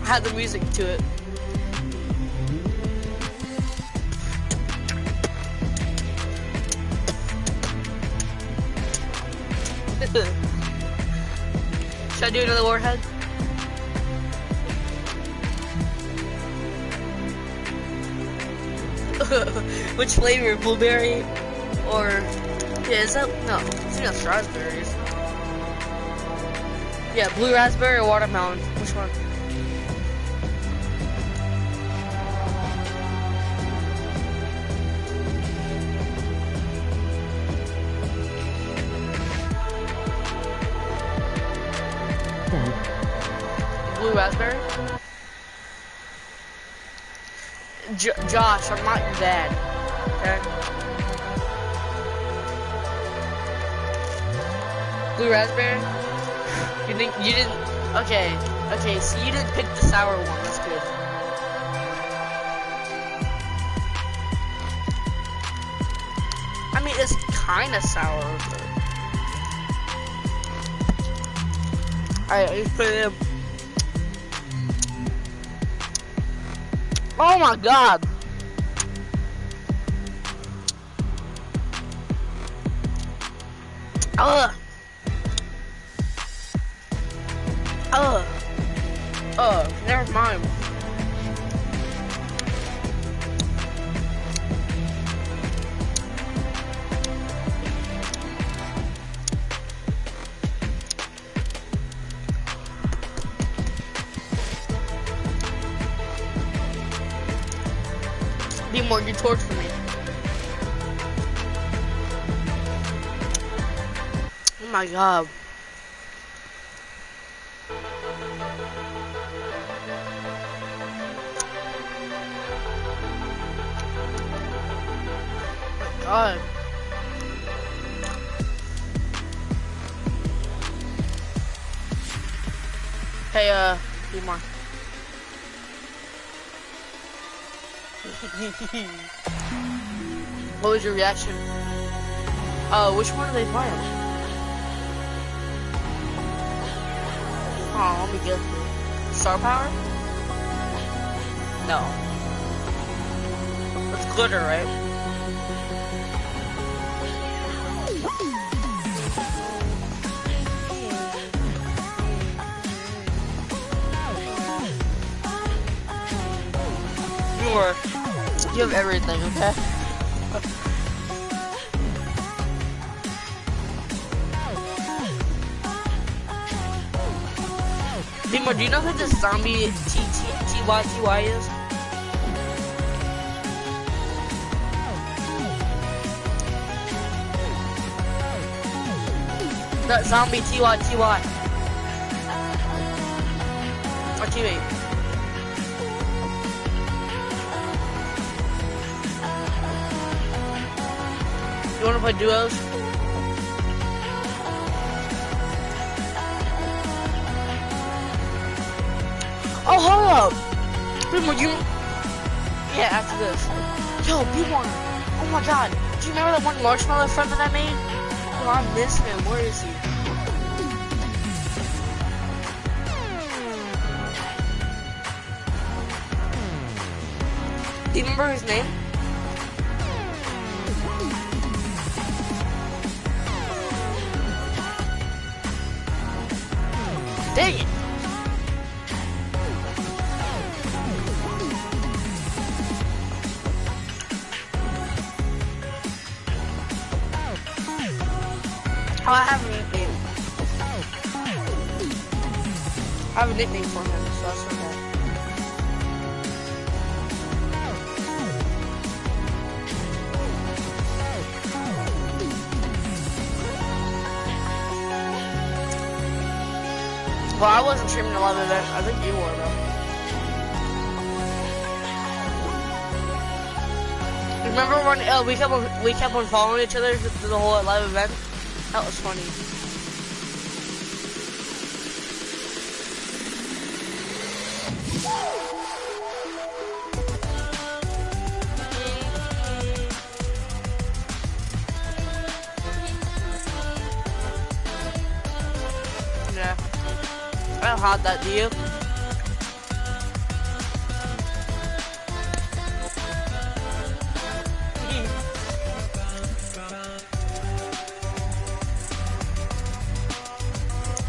Had the music to it. Should I do another warhead? Which flavor? Blueberry or yeah? Is that no? It's not strawberries. Yeah, blue raspberry or watermelon? Which one? Blue raspberry? Josh, I'm not your dad. Okay? Blue raspberry? You didn't, okay, so you didn't pick the sour one, that's good. I mean, it's kinda sour, but... Alright, let's put it in. Oh my god! Ugh! Never mind. Be more, you torture me. Oh my god. God. Hey, be more. What was your reaction? Which one are they playing? Oh, let me guess. Star Power? No. It's glitter, right? You have everything, okay? Dimo, do you know who this zombie TYTY is? That zombie TYTY. Or teammate. You wanna play duos? Oh, hold up! B1, you... Yeah, after this. Yo, B1! Oh my god! Do you remember that one marshmallow friend that I made? Oh, I miss him. Where is he? Do you remember his name? Dang it! Oh, I have a nickname. I have a nickname for him, so that's okay. Well, I wasn't streaming a live event. I think you were, though. Remember when we kept on following each other through the whole live event? That was funny. Yeah. I don't have that, do you?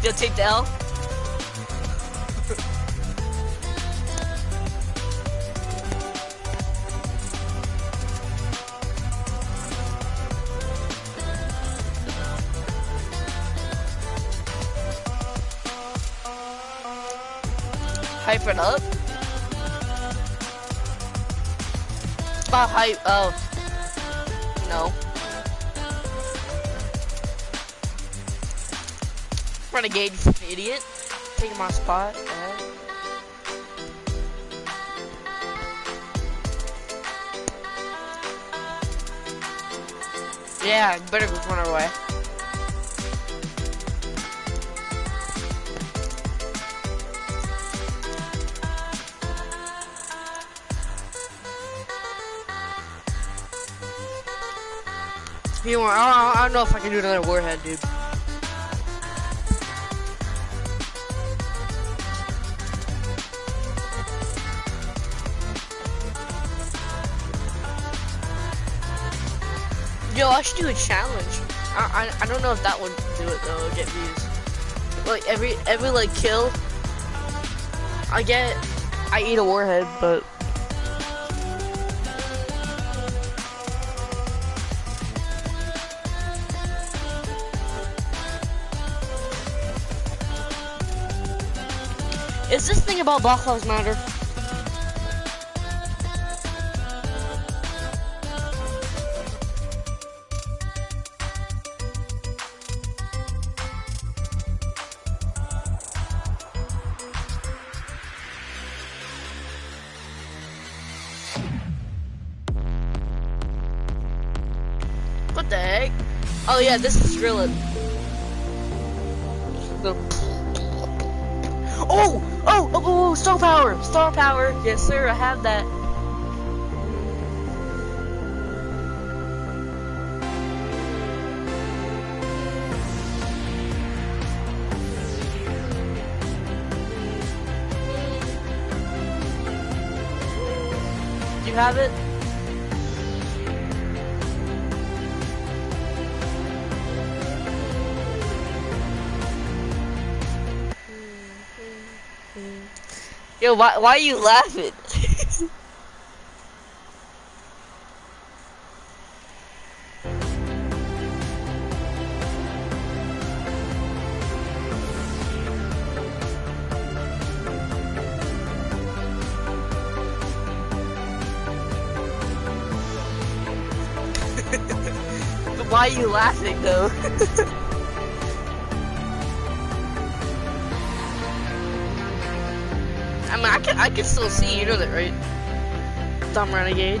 You'll take the L? Hype it up? About hype, oh. No. Renegade, you fucking idiot. Taking my spot. Yeah, better go run away. You want? I don't know if I can do another warhead, dude. Yo, I should do a challenge. I don't know if that would do it though, get views. Like every like kill, I eat a warhead, but. Is this thing about Black Lives Matter? What the heck? Oh yeah, this is drilling. Oh, star power, star power. Yes, sir, I have that. Do you have it? Yo, why are you laughing? But why are you laughing though? I mean, I can still see, you know that, right? Dumb renegade.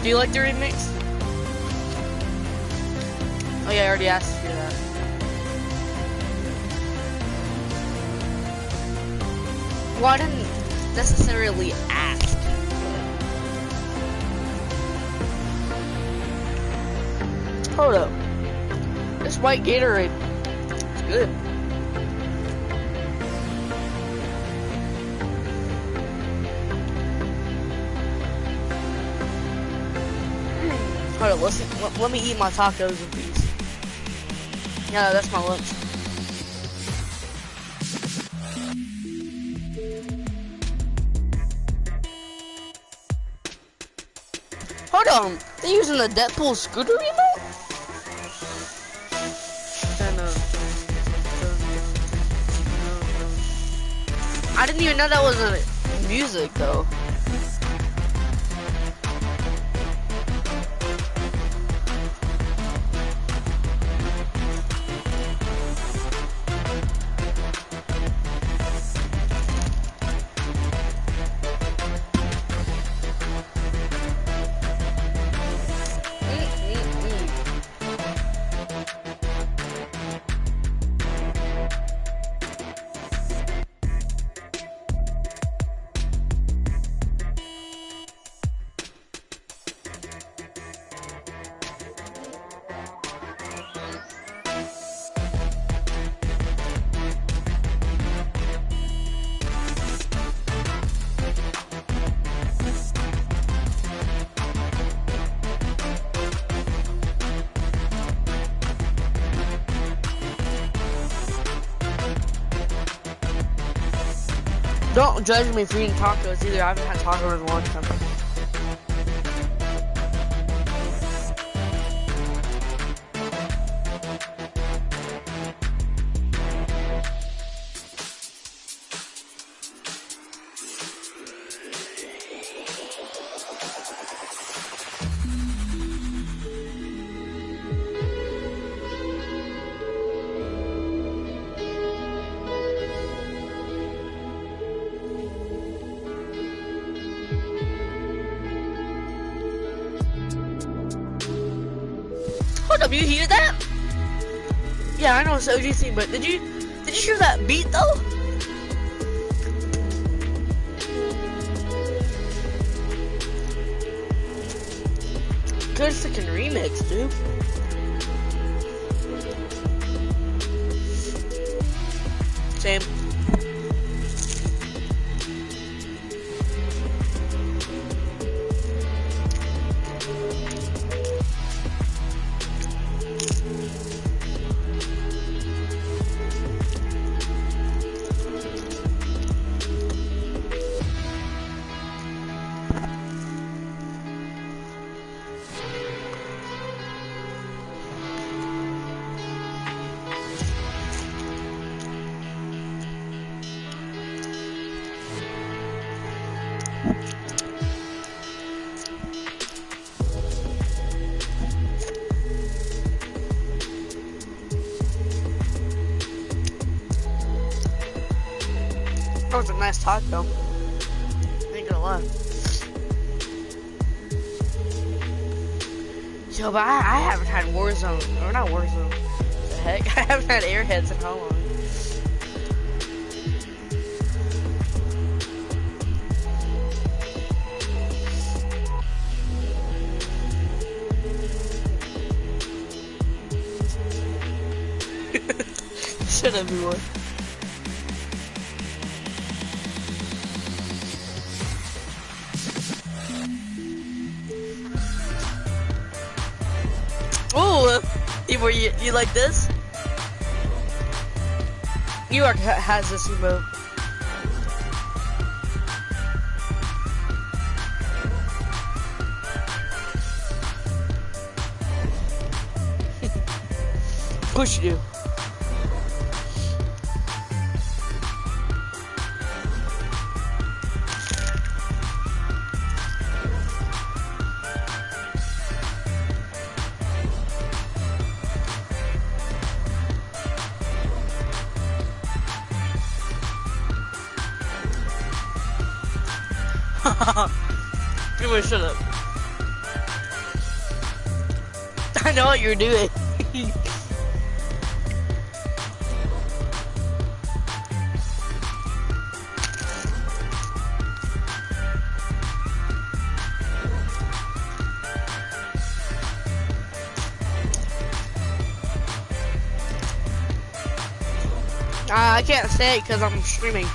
Do you like the remix? Oh yeah, I already asked you that. Well, I didn't necessarily ask. Hold up. This white Gatorade is good. Hold on, let me eat my tacos in peace. Yeah, that's my lunch. Hold on, they're using the Deadpool scooter remote? I didn't even know that was a music though. Don't judge me for eating tacos either. I haven't had tacos in a long time. Hold up, you hear that? Yeah, I know it's OG thing, but did you hear that beat though? Good freaking remix, dude. Same. That was a nice taco. Ain't gonna lie. Yo, but I haven't had Warzone, or not Warzone. What the heck? I haven't had Airheads in how long? Shut up, everyone. Ooh, you like this? New York has this emote. Of course you do. Everyone shut up. I know what you're doing. I can't say it because I'm streaming.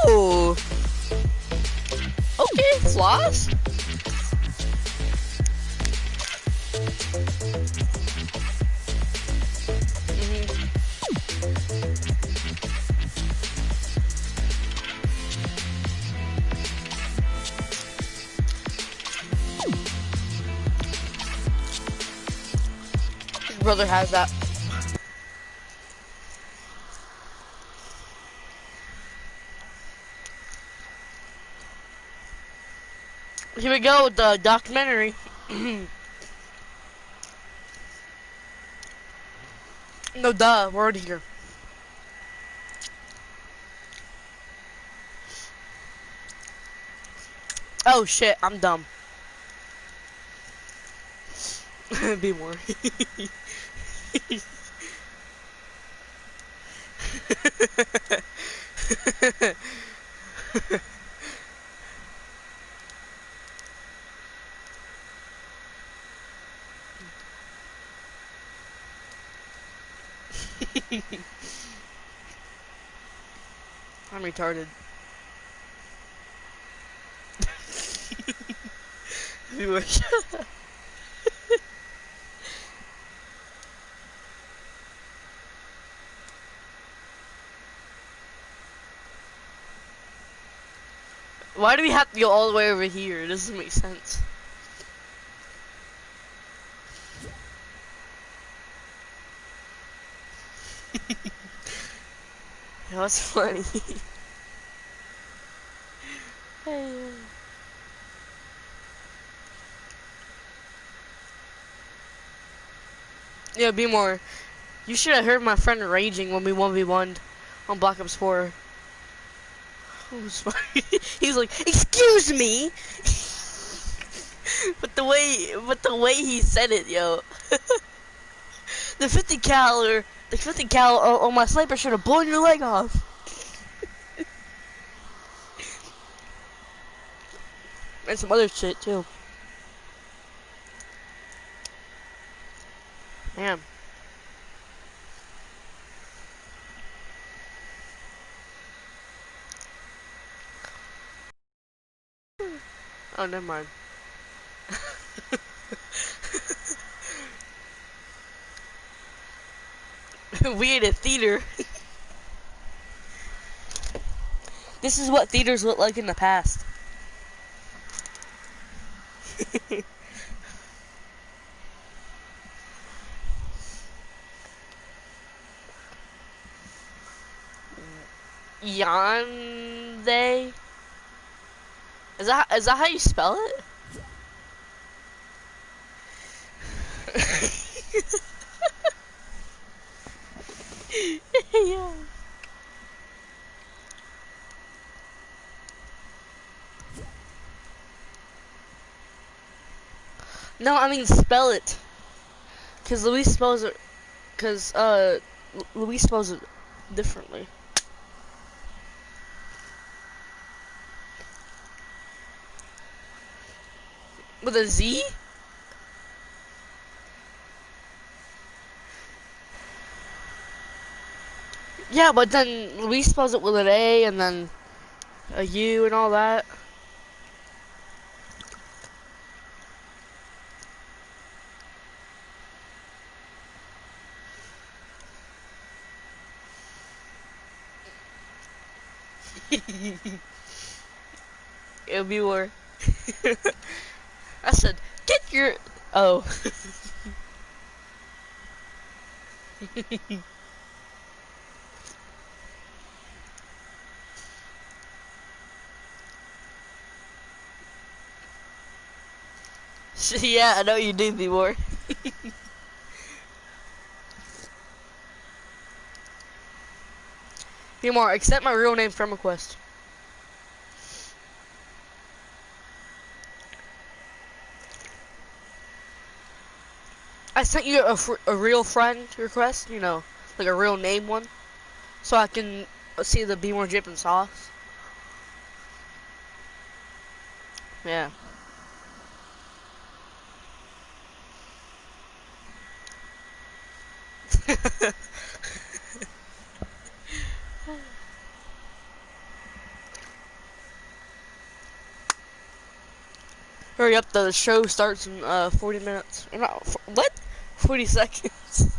Ooh. Okay, floss. His brother has that. Here we go with the documentary. No, duh, we're already here. Oh shit, I'm dumb. Be more. I'm retarded. We wish. Why do we have to go all the way over here? It doesn't make sense. That was funny. Hey. Yeah, be more. You should have heard my friend raging when we 1v1'd on Black Ops 4. It was funny. He was like, "Excuse me," but the way he said it, yo. The 50 cal on my sniper should have blown your leg off. And some other shit too. Damn. Oh, never mind. We in a theater. This is what theaters look like in the past. Yonde? Is that how you spell it? Yeah. No, I mean spell it. Cause Luis spells it. Cause Luis spells it differently. With a Z? Yeah, but then Luis spells it with an A and then a U and all that. It'll be more. I said, get your. Oh. Yeah, I know you do, be more. Be more. Accept my real name from request. I sent you a real friend request, you know, like a real name one, so I can see the Be More Drip and Sauce. Yeah. Hurry up, the show starts in 40 minutes. Or not, what? 40 seconds.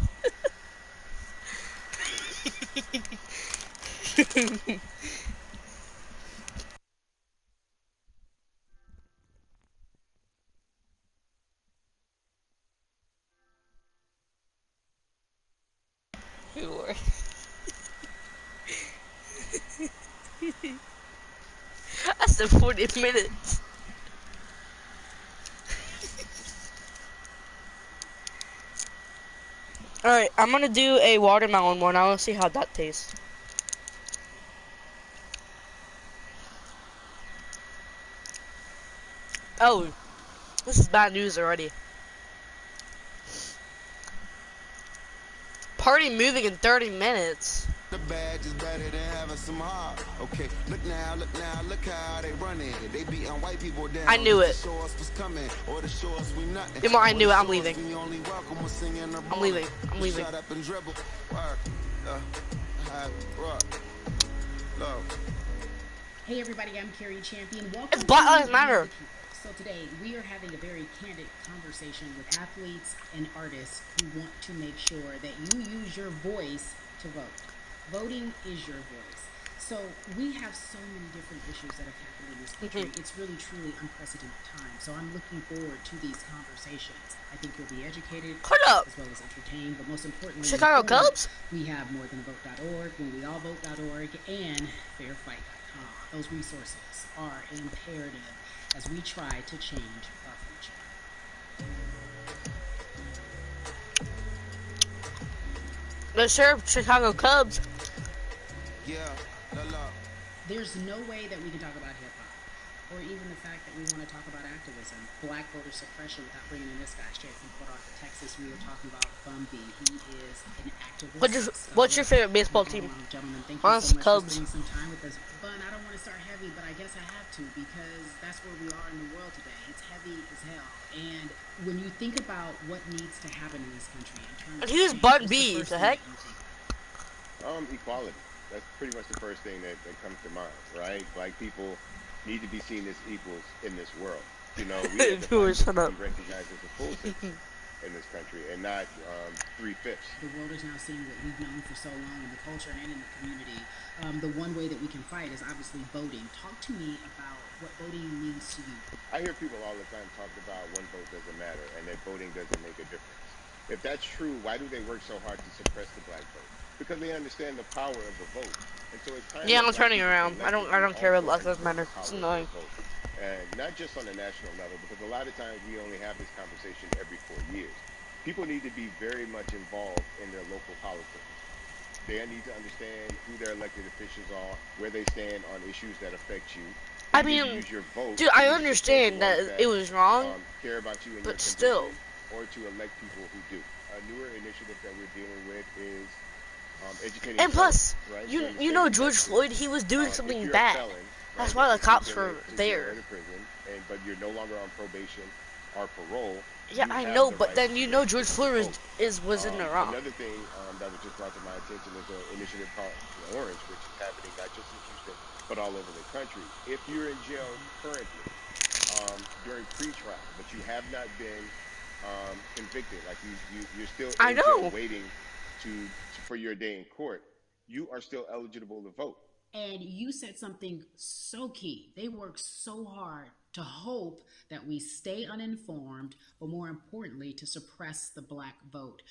I said 40 minutes. Alright, I'm gonna do a watermelon one. I wanna see how that tastes. Oh, this is bad news already. Party moving in 30 minutes. the badge is better than having some heart. Okay, look now, look how they running. They beating white people down. I knew it. To show us what's coming, or to show us we nothing. Come on, I knew it. I'm leaving. I'm leaving. I'm leaving. Shut up and dribble. Hey everybody, I'm Carrie Champion. Welcome It's Black to Lives Matter. So today we are having a very candid conversation with athletes and artists who want to make sure that you use your voice to vote. Voting is your voice. So we have so many different issues that have happened in this country. It's really, truly unprecedented time. So I'm looking forward to these conversations. I think you'll be educated as well as entertained, but most importantly, Chicago Cubs. We have morethanavote.org, whenweallvote.org, and fairfight.com. Those resources are imperative as we try to change our future. The Chicago Cubs. There's no way that we can talk about hip-hop, or even the fact that we want to talk about activism, black voter suppression, without bringing in this guy straight from Port Arthur, Texas. We were talking about Bumby. He is an activist. What's your favorite baseball team? Gentlemen, thank you so much Cubs. for spending some time with us. Bun, I don't want to start heavy, but I guess I have to, because that's where we are in the world today. It's heavy as hell. And when you think about what needs to happen in this country in terms of Who's Bun B? The heck? Equality. That's pretty much the first thing that comes to mind, right? Black people need to be seen as equals in this world. You know, we have to be recognized as a full citizen in this country, and not 3/5. The world is now seeing what we've known for so long in the culture and in the community. The one way that we can fight is obviously voting. Talk to me about what voting means to you. I hear people all the time talk about one vote doesn't matter and that voting doesn't make a difference. If that's true, why do they work so hard to suppress the black vote? Because they understand the power of the vote. And so it's time. Yeah, I'm turning around. I don't care about Black Lives Matter. It's annoying. And not just on the national level, because a lot of times we only have this conversation every 4 years. People need to be very much involved in their local politics. They need to understand who their elected officials are, where they stand on issues that affect you. I mean, dude, I understand that it was wrong, care about you, but still. Or to elect people who do. A newer initiative that we're dealing with is educating. And plus, right? you know George Floyd, he was doing something bad. Felon, that's why the cops were there. But you're no longer on probation or parole. Yeah, I know, but then you know George Floyd was in the wrong. Another thing that was just brought to my attention is an initiative called Orange, which is happening not just in Houston, but all over the country. If you're in jail currently during pre-trial, but you have not been convicted, like you're still in jail waiting for your day in court, you are still eligible to vote. And you said something so key. They work so hard to hope that we stay uninformed, but more importantly, to suppress the black vote.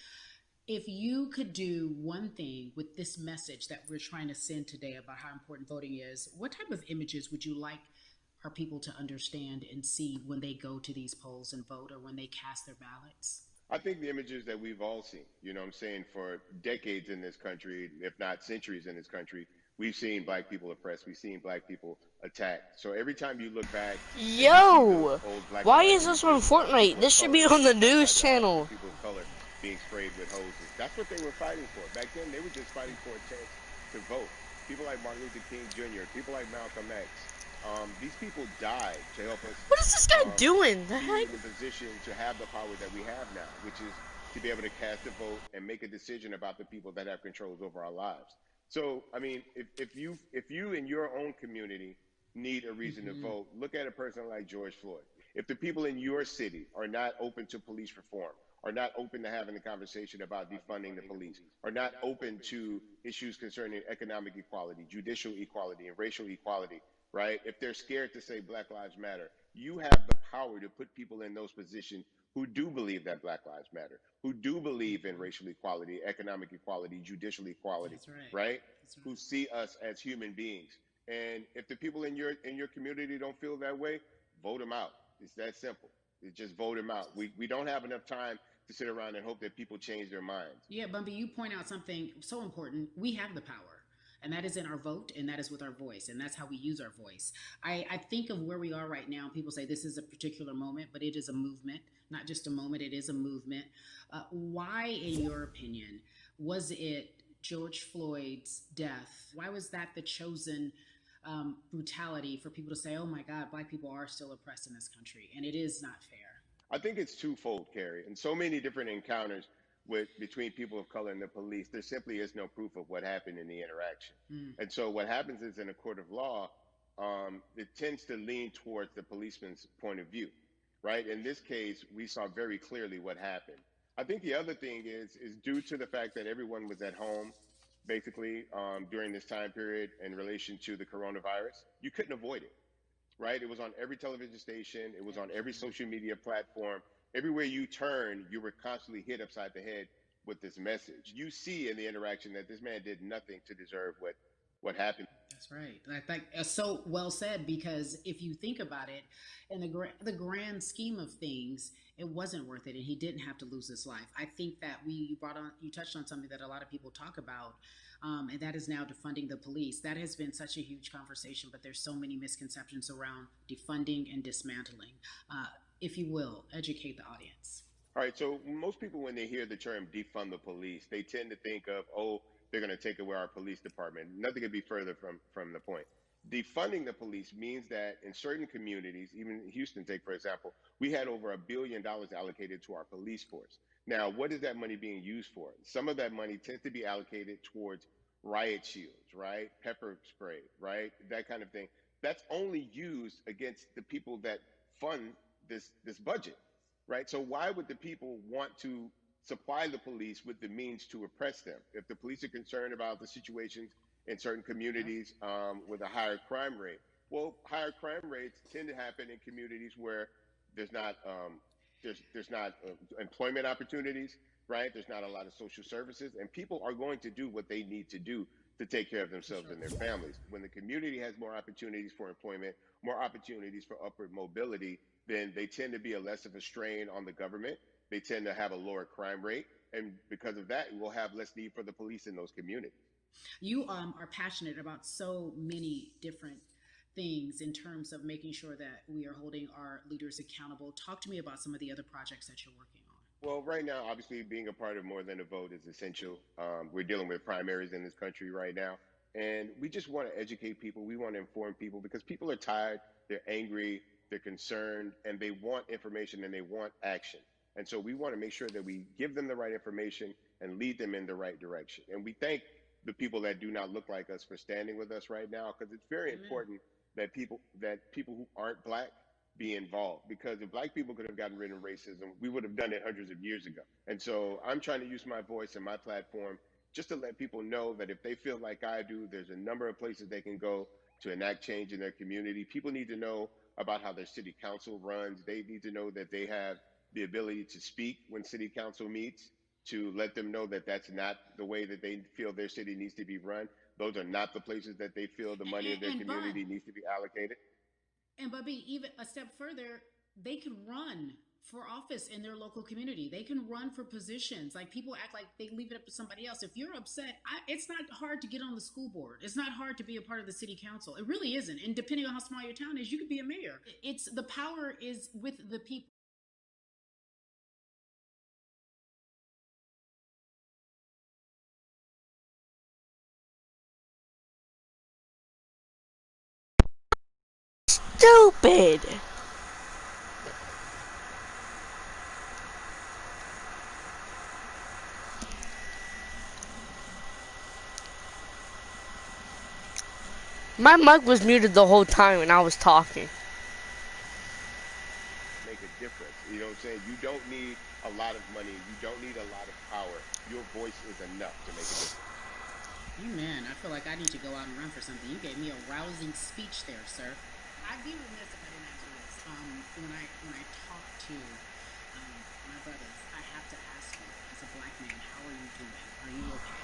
If you could do one thing with this message that we're trying to send today about how important voting is, what type of images would you like our people to understand and see when they go to these polls and vote, or when they cast their ballots? I think the images that we've all seen, you know what I'm saying, for decades in this country, if not centuries in this country, we've seen black people oppressed. We've seen black people attacked. So every time you look back... Yo! Why is this on Fortnite? This should be on the news channel. People of color being sprayed with hoses. That's what they were fighting for. Back then, they were just fighting for a chance to vote. People like Martin Luther King Jr., people like Malcolm X. These people died to help us. What is this guy doing? The heck? In the position to have the power that we have now, which is to be able to cast a vote and make a decision about the people that have controls over our lives. So, I mean, if you in your own community need a reason to vote, look at a person like George Floyd. If the people in your city are not open to police reform, are not open to having a conversation about defunding the police, are not open to issues concerning economic equality, judicial equality, and racial equality, right? If they're scared to say Black Lives Matter, you have the power to put people in those positions who do believe that Black Lives Matter, who do believe in racial equality, economic equality, judicial equality, right? Who see us as human beings. And if the people in your community don't feel that way, vote them out. It's that simple. It's just vote them out. We don't have enough time to sit around and hope that people change their minds. Yeah, Bumpy, you point out something so important. We have the power. And that is in our vote, and that is with our voice, and that's how we use our voice. I think of where we are right now. People say this is a particular moment, but it is a movement, not just a moment. It is a movement. Why, in your opinion, was it George Floyd's death? Why was that the chosen brutality for people to say, oh my God, black people are still oppressed in this country? And it is not fair. I think it's twofold, Carrie. In so many different encounters with between people of color and the police, there simply is no proof of what happened in the interaction. Mm. And so what happens is in a court of law, it tends to lean towards the policeman's point of view, right? In this case, we saw very clearly what happened. I think the other thing is due to the fact that everyone was at home, basically during this time period in relation to the coronavirus. You couldn't avoid it, right? It was on every television station. It was on every social media platform. Everywhere you turn, you were constantly hit upside the head with this message. You see in the interaction that this man did nothing to deserve what happened. That's right. I think so well said, because if you think about it, in the grand scheme of things, it wasn't worth it, and he didn't have to lose his life. I think that you touched on something that a lot of people talk about, and that is now defunding the police. That has been such a huge conversation, but there's so many misconceptions around defunding and dismantling. If you will, educate the audience. All right, so most people, when they hear the term defund the police, they tend to think of, oh, they're going to take away our police department. Nothing could be further from the point. Defunding the police means that in certain communities, even Houston, take for example, we had over $1 billion allocated to our police force. Now, what is that money being used for? Some of that money tends to be allocated towards riot shields, right? Pepper spray, right? That kind of thing. That's only used against the people that fund this budget, right? So why would the people want to supply the police with the means to oppress them? If the police are concerned about the situations in certain communities with a higher crime rate, well, higher crime rates tend to happen in communities where there's not employment opportunities, right? There's not a lot of social services, and people are going to do what they need to do to take care of themselves and their families. When the community has more opportunities for employment, more opportunities for upward mobility, then they tend to be less of a strain on the government. They tend to have a lower crime rate. And because of that, we'll have less need for the police in those communities. You are passionate about so many different things in terms of making sure that we are holding our leaders accountable. Talk to me about some of the other projects that you're working on. Well, right now, obviously, being a part of More Than a Vote is essential. We're dealing with primaries in this country right now. And we just want to educate people. We want to inform people because people are tired, they're angry, they're concerned, and they want information and they want action. And so we want to make sure that we give them the right information and lead them in the right direction. And we thank the people that do not look like us for standing with us right now, because it's very important that people who aren't black be involved, because if black people could have gotten rid of racism, we would have done it hundreds of years ago. And so I'm trying to use my voice and my platform just to let people know that if they feel like I do, there's a number of places they can go to enact change in their community. People need to know about how their city council runs. They need to know that they have the ability to speak when city council meets, to let them know that that's not the way that they feel their city needs to be run. Those are not the places that they feel the money of their community needs to be allocated. And Bubby, even a step further, they can run for office in their local community. They can run for positions. Like, people act like they leave it up to somebody else. If you're upset, it's not hard to get on the school board. It's not hard to be a part of the city council. It really isn't. And depending on how small your town is, you could be a mayor. It's the power is with the people. Stupid. My mic was muted the whole time and I was talking. Make a difference. You know what I'm saying? You don't need a lot of money. You don't need a lot of power. Your voice is enough to make a difference. Amen. I feel like I need to go out and run for something. You gave me a rousing speech there, sir. I'd be remiss if I didn't answer this. When I talk to my brothers, I have to ask you, as a black man, how are you doing? Are you okay?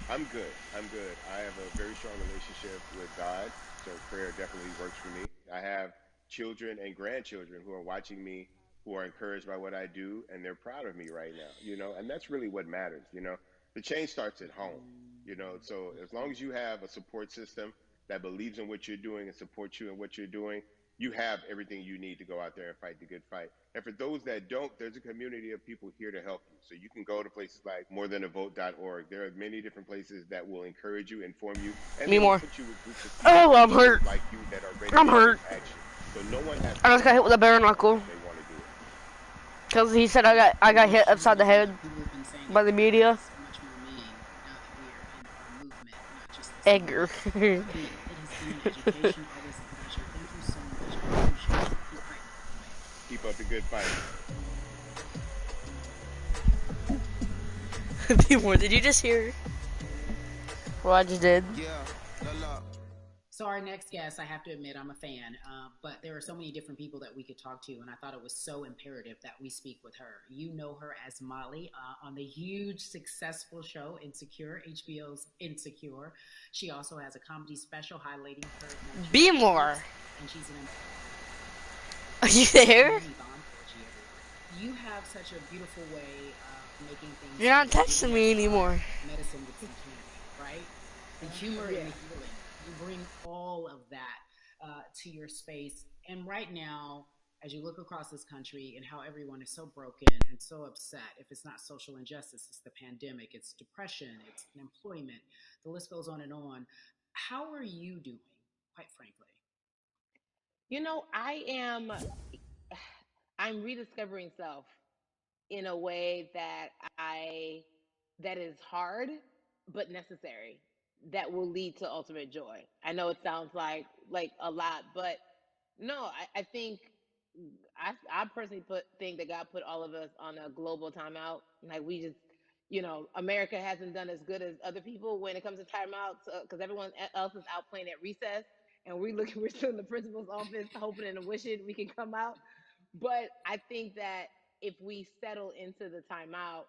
I'm good. I'm good. I have a very strong relationship with God, so prayer definitely works for me. I have children and grandchildren who are watching me, who are encouraged by what I do, and they're proud of me right now, and that's really what matters, The change starts at home, so as long as you have a support system that believes in what you're doing and supports you in what you're doing, you have everything you need to go out there and fight the good fight. And for those that don't, there's a community of people here to help you. So you can go to places like morethanavote.org. There are many different places that will encourage you, inform you, and Me they will more. put you with groups of people Oh, that I'm are hurt. just like you that are ready I'm to hurt. take action. So no one has to I just got stop hit with a bare knuckle. if they want to do it. Because he said I got hit upside the head People have been saying by it the for media. years, much more meaning now that we are in our movement, not just this Anger. moment. B, it has been an education, always a pleasure. Thank you so much. I appreciate it. Keep fighting, my boy. Keep up the good fight. People, did you just hear what I just did? Yeah, la la. So our next guest, I have to admit, I'm a fan, but there are so many different people that we could talk to, and I thought it was so imperative that we speak with her. You know her as Molly on the huge, successful show Insecure, HBO's Insecure. She also has a comedy special highlighting her adventures. Be more. And she's an Are you there? you have such a beautiful way of making things. You're not clear. texting me anymore. Medicine with some candy, right? The humor and the healing. You bring all of that to your space. And right now, as you look across this country and how everyone is so broken and so upset, if it's not social injustice, it's the pandemic, it's depression, it's unemployment, the list goes on and on. How are you doing, quite frankly? You know, I'm rediscovering self in a way I that is hard but necessary, that will lead to ultimate joy. I know it sounds like a lot, but no, I think I personally think that God put all of us on a global timeout. Like we just, America hasn't done as good as other people when it comes to timeouts because everyone else is out playing at recess, and we're still in the principal's office hoping and wishing we can come out. But I think that if we settle into the timeout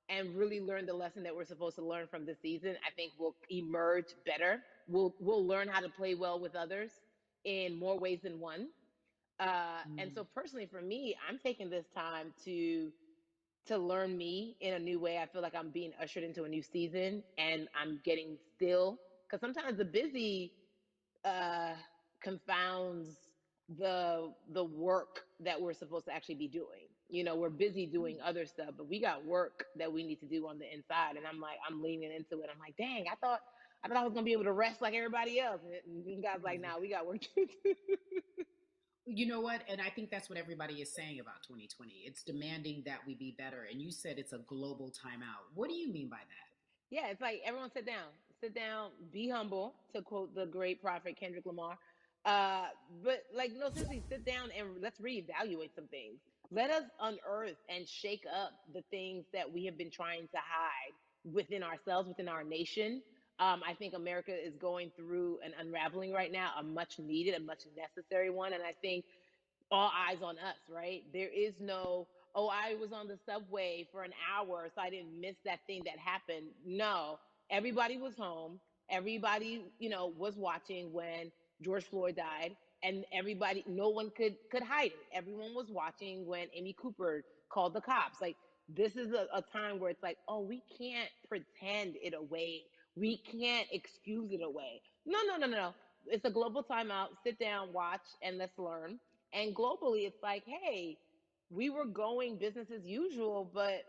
and really learn the lesson that we're supposed to learn from this season, I think we'll emerge better. We'll learn how to play well with others in more ways than one. And so personally for me, I'm taking this time to learn me in a new way. I feel like I'm being ushered into a new season, and I'm getting still, because sometimes the busy uh, confounds the work that we're supposed to actually be doing. We're busy doing other stuff, but we got work that we need to do on the inside. And I'm leaning into it. I'm like, dang, I thought I was gonna be able to rest like everybody else. And God's like, nah, we got work to do. You know what? And I think that's what everybody is saying about 2020. It's demanding that we be better. And you said it's a global timeout. What do you mean by that? Yeah, it's like everyone sit down, be humble, to quote the great prophet Kendrick Lamar. Uh, but like, no, seriously, sit down and let's reevaluate some things. Let us unearth and shake up the things that we have been trying to hide within ourselves, within our nation. I think America is going through an unraveling right now, a much needed, a much necessary one. And I think all eyes on us, right? There is no, oh, I was on the subway for an hour, so I didn't miss that thing that happened. No, everybody was home. Everybody, was watching when George Floyd died, and everybody, no one could hide it. Everyone was watching when Amy Cooper called the cops. Like, this is a time where it's like, oh, we can't pretend it away. We can't excuse it away. No, no, no, no, no. It's a global timeout. Sit down, watch, and let's learn. And globally, it's like, hey, we were going business as usual, but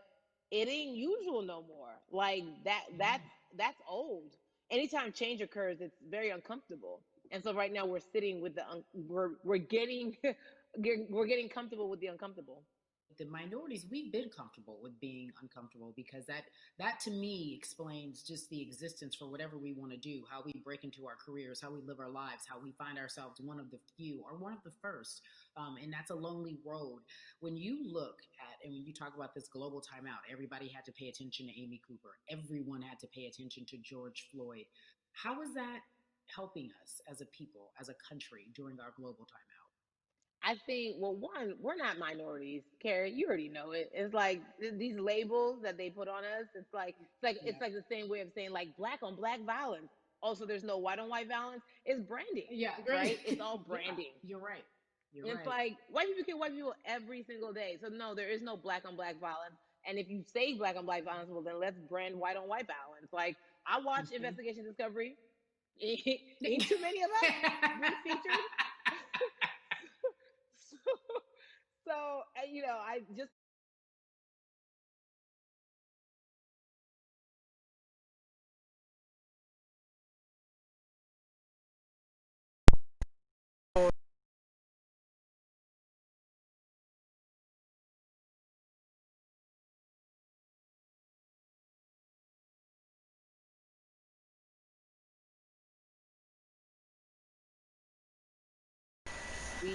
it ain't usual no more. Like that's old. Anytime change occurs, it's very uncomfortable. And so right now we're sitting with we're getting we're getting comfortable with the uncomfortable. The minorities, we've been comfortable with being uncomfortable, because that to me explains just the existence for whatever we want to do, how we break into our careers, how we live our lives, how we find ourselves one of the few or one of the first. And that's a lonely road. When you look at, and when you talk about this global timeout, everybody had to pay attention to Amy Cooper, everyone had to pay attention to George Floyd. How is that helping us as a people, as a country, during our global timeout? I think, well, one, we're not minorities, Carrie. You already know it. It's like these labels that they put on us. It's like the same way of saying like black on black violence. Also, there's no white on white violence. It's branding, Yeah, right? great. It's all Yeah, branding. you're right. You're It's right. like white people kill white people every single day. So no, there is no black on black violence. And if you say black on black violence, well then let's brand white on white violence. Like I watch Investigation Discovery. Ain't too many of us being featured. So, I just we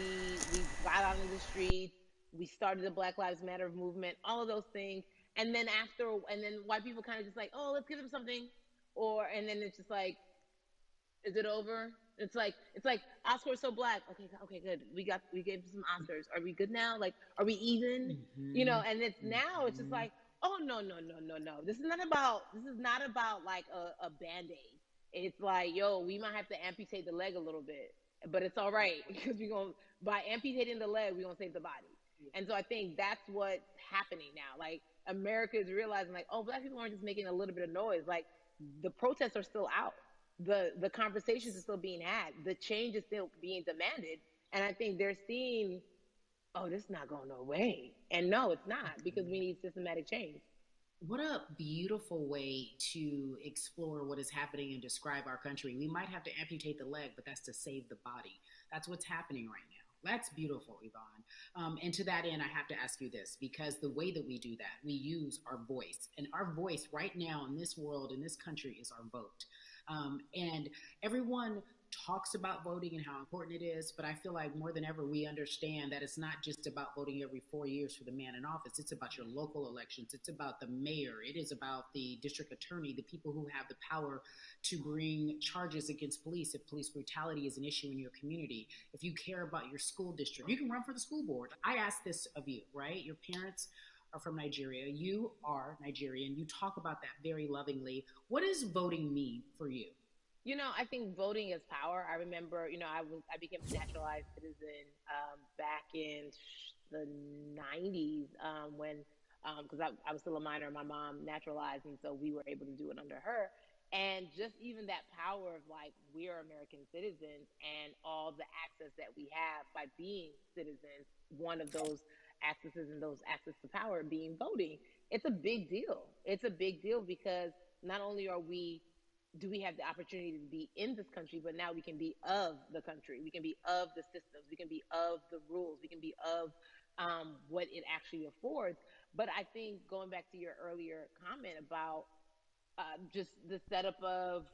got out in the streets, we started the Black Lives Matter movement, all of those things, and then white people kind of just like, oh, let's give them something, and then it's just like, is it over? It's like Oscar so black. Okay, okay, good. We gave some Oscars. Are we good now? Like, are we even? Mm-hmm. And it's just Mm-hmm. like, oh, no, no, no, no, no. This is not about like a band-aid. It's like, yo, we might have to amputate the leg a little bit, but it's all right because we're gonna by amputating the leg, we're gonna save the body. And so I think that's what's happening now. Like, America is realizing, like, oh, black people aren't just making a little bit of noise. Like, the protests are still out. The conversations are still being had. The change is still being demanded. And I think they're seeing, oh, this is not going no way. And no, it's not, because we need systematic change. What a beautiful way to explore what is happening and describe our country. We might have to amputate the leg, but that's to save the body. That's what's happening right now. That's beautiful, Yvonne. And to that end, I have to ask you this, because the way that we do that, we use our voice. And our voice right now in this world, in this country, is our vote. And everyone talks about voting and how important it is, but I feel like more than ever we understand that it's not just about voting every 4 years for the man in office. It's about your local elections. It's about the mayor. It is about the district attorney, the people who have the power to bring charges against police if police brutality is an issue in your community. If you care about your school district, you can run for the school board. I ask this of you, right? Your parents are from Nigeria. You are Nigerian. You talk about that very lovingly. What does voting mean for you? I think voting is power. I remember, I became a naturalized citizen back in the '90s, when because I was still a minor. My mom naturalized, and so we were able to do it under her. And just even that power of, like, we are American citizens, and all the access that we have by being citizens. One of those accesses and those access to power being voting. It's a big deal. It's a big deal because not only are we do we have the opportunity to be in this country, but now we can be of the country. We can be of the systems. We can be of the rules. We can be of what it actually affords. But I think, going back to your earlier comment about just the setup of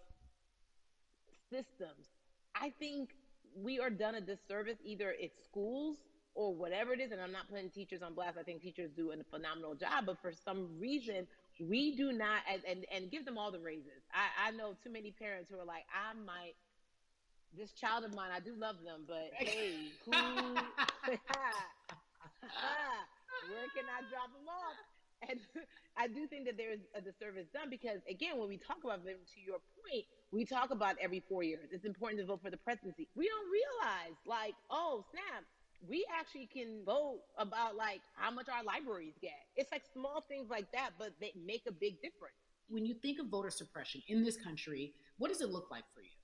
systems, I think we are done a disservice. Either it's schools or whatever it is, and I'm not putting teachers on blast. I think teachers do a phenomenal job, but for some reason we do not, and give them all the raises. I know too many parents who are like, I might, this child of mine, I do love them, but hey, who where can I drop them off? And I do think that there is a disservice done because, again, when we talk about voting, to your point, we talk about every 4 years. It's important to vote for the presidency. We don't realize, like, oh, snap, we actually can vote about, like, how much our libraries get. It's like small things like that, but they make a big difference. When you think of voter suppression in this country, what does it look like for you?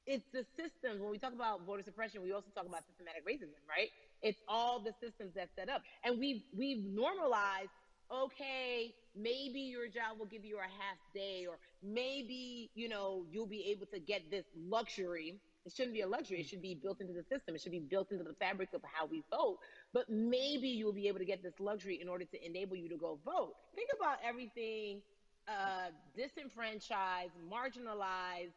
It's the systems. When we talk about voter suppression, we also talk about systematic racism, right? It's all the systems that set up, and we've normalized. Okay, maybe your job will give you a half day, or maybe you'll be able to get this luxury. It shouldn't be a luxury. It should be built into the system. It should be built into the fabric of how we vote. But maybe you'll be able to get this luxury in order to enable you to go vote. Think about everything disenfranchised, marginalized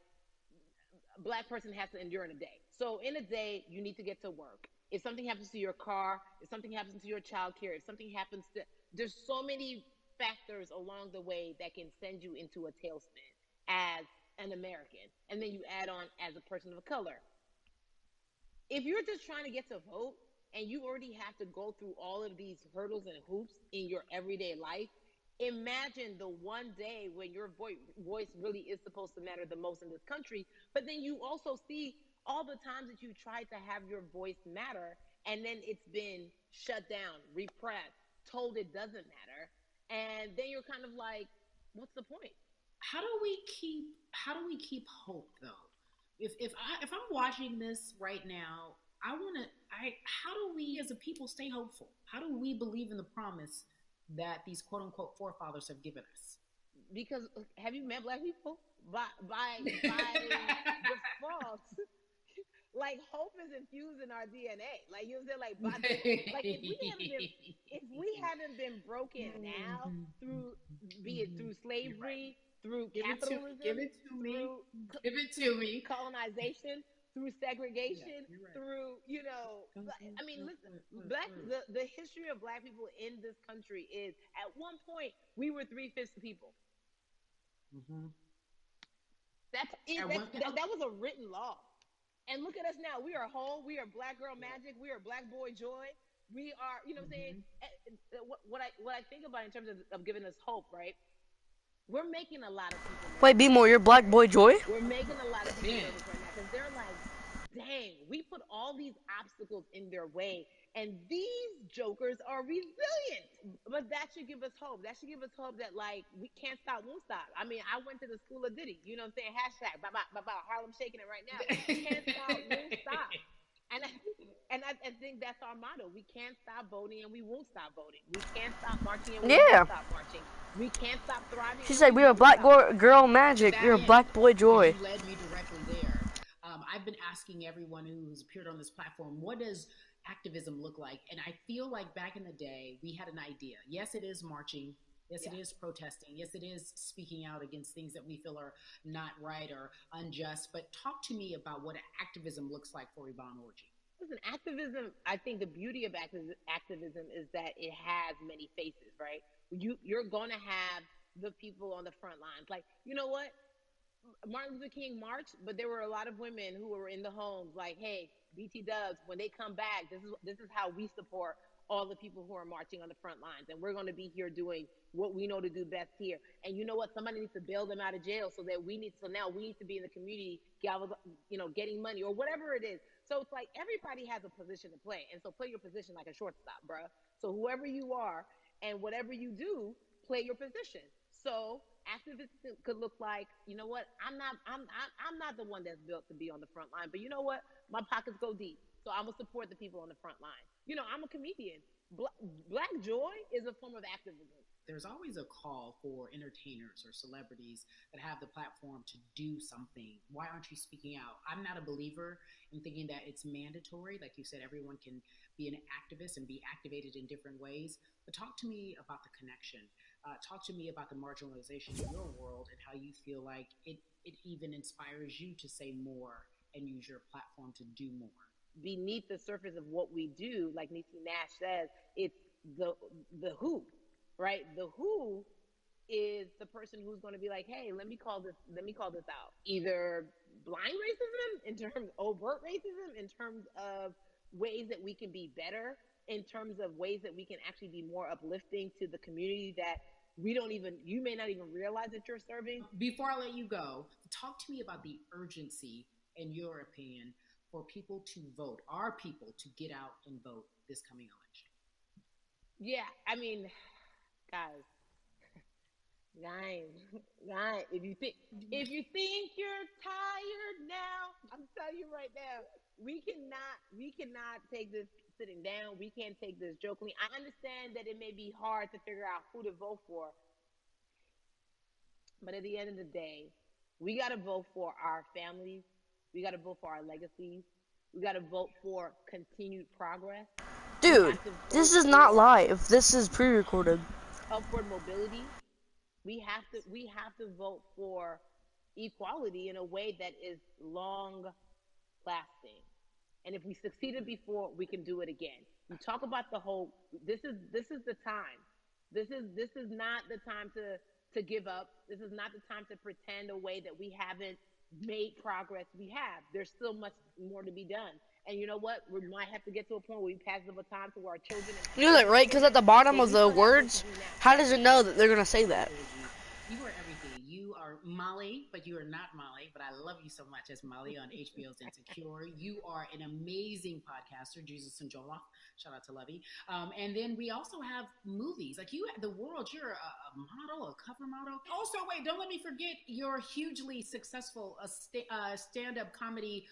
Black person has to endure in a day. So in a day, you need to get to work. If something happens to your car, if something happens to your child care, if something happens to, there's so many factors along the way that can send you into a tailspin as an American. And then you add on as a person of color. If you're just trying to get to vote and you already have to go through all of these hurdles and hoops in your everyday life, imagine the one day when your voice really is supposed to matter the most in this country. But then you also see all the times that you tried to have your voice matter, and then it's been shut down, repressed, told it doesn't matter. And then you're kind of like, what's the point? How do we keep hope though? If I'm watching this right now, How do we as a people stay hopeful? How do we believe in the promise that these quote unquote forefathers have given us? Because have you met black people? By default, like hope is infused in our DNA. Like you know what I'm saying? Like by the like if we haven't been broken now through be it through You're right. slavery, through Give capitalism, it to me. through Give it to me. colonization, through segregation, Yeah, you're right. through I mean, listen, the history of black people in this country is at one point we were 3/5 the people. Mm-hmm. That's it. That was a written law. And look at us now. We are whole. We are black girl magic. We are black boy joy. We are, you know what I'm saying? What I think about in terms of giving us hope, right? We're making a lot of people nervous. Wait, B-More, you're Black Boy Joy? We're making a lot of people nervous right now because they're like, dang, we put all these obstacles in their way, and these jokers are resilient. But that should give us hope. That should give us hope that, like, we can't stop, won't stop. I mean, I went to the school of Diddy. You know what I'm saying? Hashtag, Harlem shaking it right now. Can't stop, won't stop. And I think that's our motto. We can't stop voting, and we won't stop voting. We can't stop marching, and we won't stop marching. We can't stop thriving. She said, "We're Black Girl Magic. You're Black Boy Joy." You led me directly there. I've been asking everyone who's appeared on this platform, what does activism look like? And I feel like back in the day, we had an idea. Yes, it is marching. Yes, it is protesting. Yes, it is speaking out against things that we feel are not right or unjust. But talk to me about what activism looks like for Yvonne Orji. Listen, activism, I think the beauty of activism is that it has many faces, right? You're going to have the people on the front lines. Like, you know what? Martin Luther King marched, but there were a lot of women who were in the homes like, hey, BT Dubs, when they come back, this is how we support all the people who are marching on the front lines. And we're going to be here doing what we know to do best here. And you know what? Somebody needs to bail them out of jail so now we need to be in the community, getting money or whatever it is. So it's like everybody has a position to play. And so play your position like a shortstop, bruh. So whoever you are and whatever you do, play your position. So activism could look like, you know what? I'm not the one that's built to be on the front line, but you know what? My pockets go deep. So I'm gonna support the people on the front line. I'm a comedian. Black joy is a form of activism. There's always a call for entertainers or celebrities that have the platform to do something. Why aren't you speaking out? I'm not a believer in thinking that it's mandatory. Like you said, everyone can be an activist and be activated in different ways. But talk to me about the connection. Talk to me about the marginalization in your world and how you feel like it even inspires you to say more and use your platform to do more. Beneath the surface of what we do, like Niecy Nash says, it's the who, right? The who is the person who's going to be like, hey, let me call this out. Either blind racism in terms of overt racism, in terms of ways that we can be better, in terms of ways that we can actually be more uplifting to the community that you may not even realize that you're serving. Before I let you go, talk to me about the urgency, in your opinion, for people to vote, our people to get out and vote this coming election. Yeah, I mean, guys, if you think you're tired now, I'm telling you right now, we cannot take this sitting down. We can't take this jokingly. I understand that it may be hard to figure out who to vote for, but at the end of the day, we got to vote for our families. We got to vote for our legacies. We got to vote for continued progress. Dude, this is not live. This is pre-recorded. Upward mobility. We have to vote for equality in a way that is long lasting. And if we succeeded before, we can do it again. You talk about the hope. This is the time. This is not the time to give up. This is not the time to pretend a way that we haven't made progress. We have. There's still much more to be done. And you know what? We might have to get to a point where we pass the baton to our children. You know that, right? Because at the bottom of the words, how does it know that they're going to say that? You are everything. You are Molly, but you are not Molly. But I love you so much as Molly on HBO's Insecure. You are an amazing podcaster, Jesus and Jola. Shout out to Lovey. And then we also have movies. Like you, the world. You're a model, a cover model. Also, wait, don't let me forget your hugely successful stand-up comedy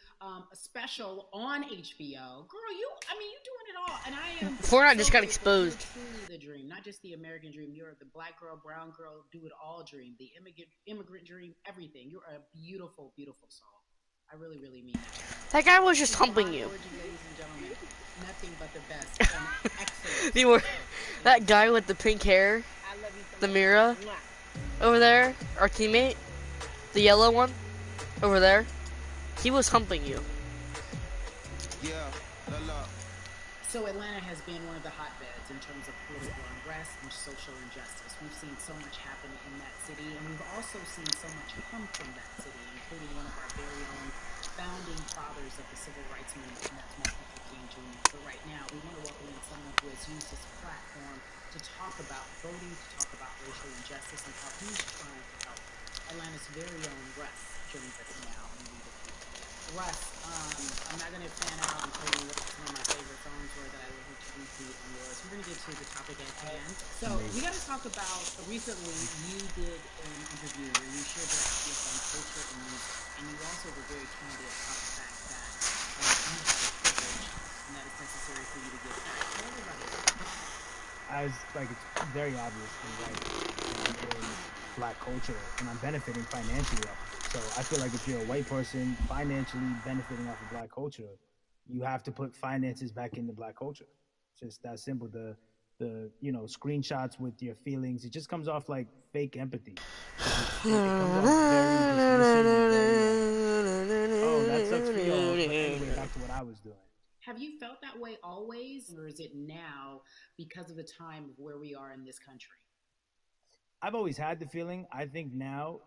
special on HBO. Girl, I mean, you doing it all, and I am Fortnite so just got grateful. You're exposed. truly the dream, not just the American dream. You're the black girl, brown girl, do it all dream, the immigrant dream, everything. You're a beautiful, beautiful soul. I really, really mean that. That guy was just So humping hi, you. gorgeous ladies and gentlemen. Nothing but the best and excellent. You were that guy with the pink hair, I love you so the much. Mira Mwah. over there, our teammate, the yellow one over there. He was humping you. Yeah, look. So Atlanta has been one of the hotbeds in terms of political unrest and social injustice. We've seen so much happen in that city, and we've also seen so much come from that city, including one of our very own founding fathers of the civil rights movement, and that's Martin Luther King Jr. But right now, we want to welcome in someone who has used his platform to talk about voting, to talk about racial injustice, and how he's trying to help. Atlanta's very own Russ joins us now in We the People. Russ, I'm not going to fan out and tell you what some of my favorite songs were that I listened to repeat on yours. We're going to get to the topic at hand. So we got to talk about recently you did an interview where you shared your outlook on culture and music, and you also were very candid about the fact that you have a privilege and that it's necessary for you to give back. Tell everybody about that. As like it's very obvious and right. I'm in black culture and I'm benefiting financially off of it. So I feel like if you're a white person financially benefiting off of black culture, you have to put finances back into black culture. It's just that simple. The screenshots with your feelings, it just comes off like fake empathy. It comes off very dismissive, very oh, that sucks for y'all. But anyway, back to what I was doing. Have you felt that way always, or is it now because of the time of where we are in this country? I've always had the feeling. I think now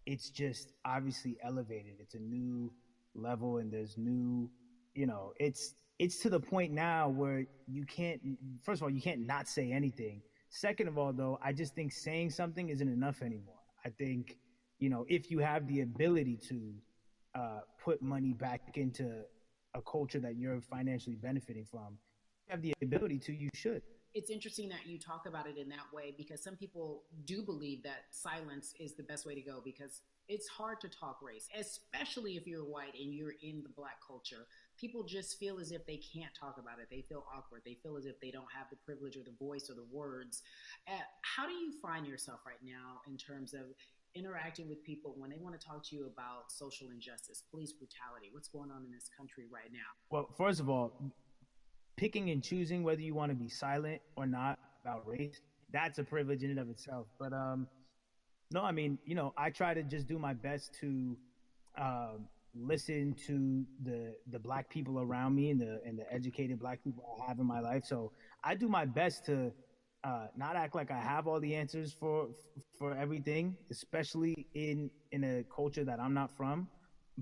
it's just obviously elevated. It's a new level, and there's new, it's to the point now where you can't. First of all, you can't not say anything. Second of all, though, I just think saying something isn't enough anymore. I think, if you have the ability to put money back into a culture that you're financially benefiting from, you have the ability to, you should. It's interesting that you talk about it in that way because some people do believe that silence is the best way to go because it's hard to talk race, especially if you're white and you're in the black culture. People just feel as if they can't talk about it. They feel awkward. They feel as if they don't have the privilege or the voice or the words. How do you find yourself right now in terms of interacting with people when they want to talk to you about social injustice, police brutality? What's going on in this country right now? Well, first of all, picking and choosing whether you want to be silent or not about race, that's a privilege in and of itself. But no, I mean, I try to just do my best to listen to the black people around me and the educated black people I have in my life. So I do my best to not act like I have all the answers for everything, especially in a culture that I'm not from.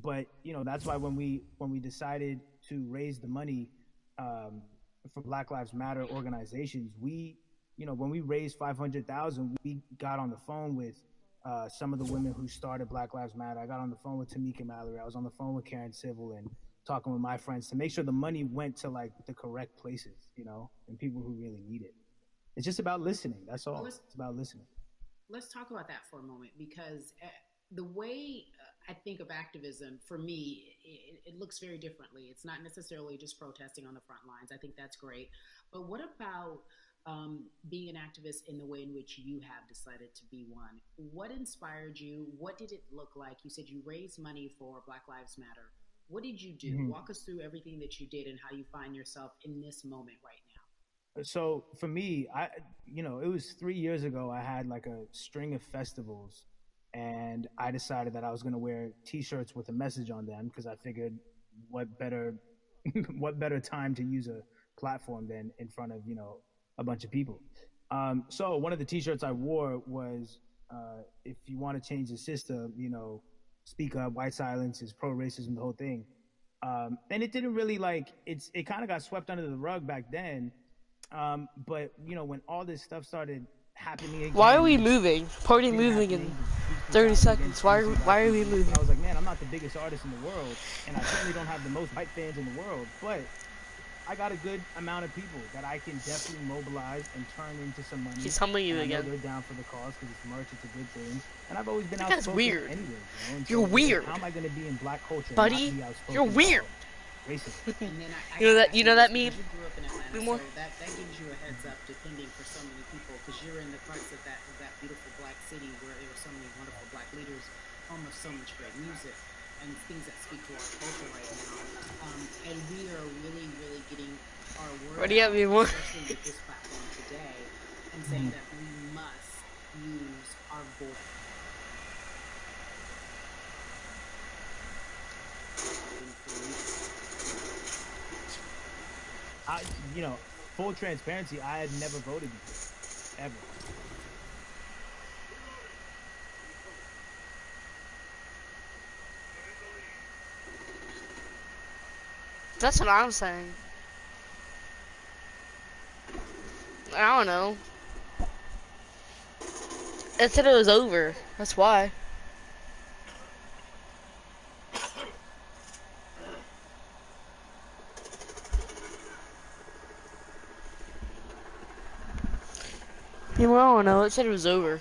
But that's why when we decided to raise the money for Black Lives Matter organizations, when we raised 500,000, we got on the phone with some of the women who started Black Lives Matter. I got on the phone with Tamika Mallory. I was on the phone with Karen Civil and talking with my friends to make sure the money went to like the correct places, and people who really need it. It's just about listening. That's all. It's about listening. Let's talk about that for a moment because the way I think of activism, for me, it looks very differently. It's not necessarily just protesting on the front lines. I think that's great. But what about being an activist in the way in which you have decided to be one? What inspired you? What did it look like? You said you raised money for Black Lives Matter. What did you do? Mm-hmm. Walk us through everything that you did and how you find yourself in this moment right now. So for me, it was 3 years ago. I had like a string of festivals, and I decided that I was going to wear T-shirts with a message on them because I figured, what better, what better time to use a platform than in front of a bunch of people. So one of the T-shirts I wore was, "If you want to change the system, speak up. White silence is pro-racism." The whole thing, and it didn't really it kind of got swept under the rug back then. But when all this stuff started happening again. Why are we moving? Party moving in 30 seconds. Why are we moving? I was like, man, I'm not the biggest artist in the world, and I certainly don't have the most white fans in the world, but I got a good amount of people that I can definitely mobilize and turn into some money. He's humbling you and I know again. they're down for the cause because it's merch, it's a good thing. And I've always been That guy's outspoken weird. anyway, And You're so, weird. How am I going to be in black culture Buddy, and not be outspoken? you're weird. Racism. And then You know that meme? because you grew up in Atlanta, More? so that gives you a heads up, depending for so many people, because you're in the crux of that beautiful black city where there were so many wonderful black leaders, home of so much great music and things that speak to our culture right now. And we are really, really getting our word What do you out, have me more? especially with this platform today, and saying that we must use our voice. Full transparency, I had never voted before, ever. That's what I'm saying. I don't know. It said it was over. That's why. I don't know. It said it was over.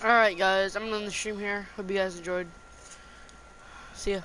Alright guys, I'm gonna end the stream here. Hope you guys enjoyed. See ya.